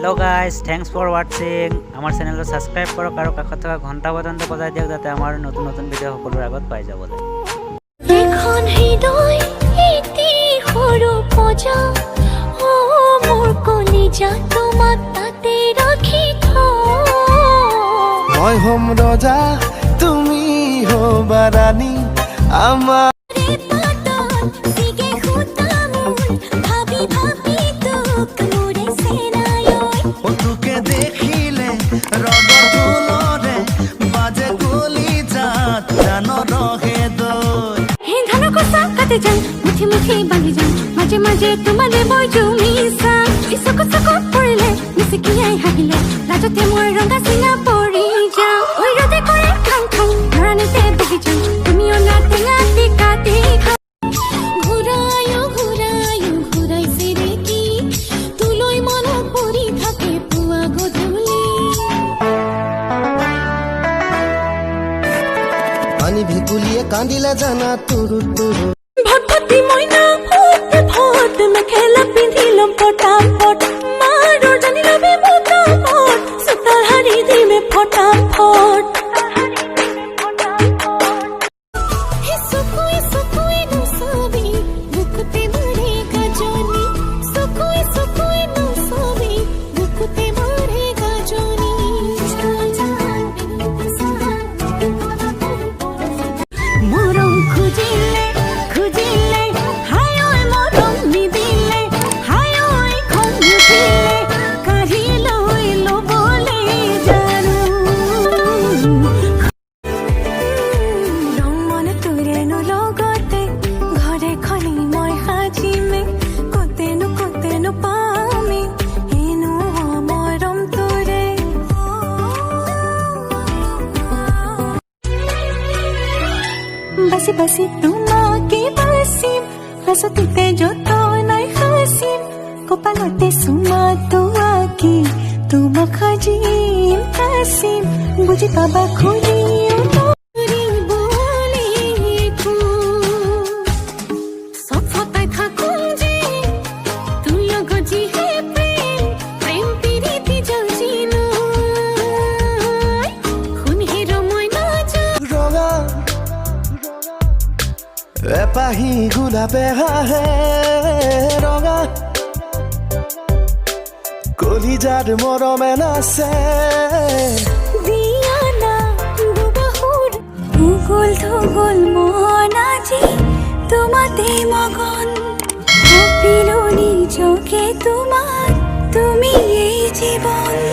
Hello guys, thanks for watching. आमार channel subscribe करो कारो काखत थाका घंटा बटन बजाय दियक जाते आमार नतुन नतुन भिडिओ সকলোৰ আগত পাই যাবলৈ। এখন হৃদয় এটি সৰু পজা ও মোৰ কলিজা তোমাক তাতে ৰাখি থওঁ। মই হম ৰজা তুমি হবা ৰাণী আমাৰ मुठी मुठी बांधी जाऊं माजे माजे तुम्हारे बोझू मिसा इसको सको पड़ले मिसकियाई हागिले लाजते मोर रंगा सिना पड़ी जा ओई रते करे खां खां धरानेते बगी जाऊं तुमियो ना तेंगा टिका टिका घुरायो घुरायो घुराई फिरे की तुलोई मन पड़ी থাকে পুয়া গধুলি পানি ভেকুলিয়ে কান্দিলা জানা তুরু তুরু भक्ति मोइना भूत भूत में खेला पिंधिलम फटाफट मारो जानी लबे फटाफट सुतार हरी दी में फटाफट हे सुकुई सुकुई नु सोबी बुकुते मरे गजनी सुकुई नु सोबी बुकुते मरे गजनी मोरम खुजिले बसी बसी तुम्हाके बसीम हसतीते जो तो नहीं हसीम कोपालते सुमा तो आके तुम खजीम हसीम बुझी बाबा खुलियो এপাহি গোলাপে হাহে ৰঙা কলিজাত মৰমে নাচে দিয়ানা দুবাহুর উগল ধুগল মন আজি তোমাতে মগন কপিলনি চোখে তোমার তুমি এই জীবন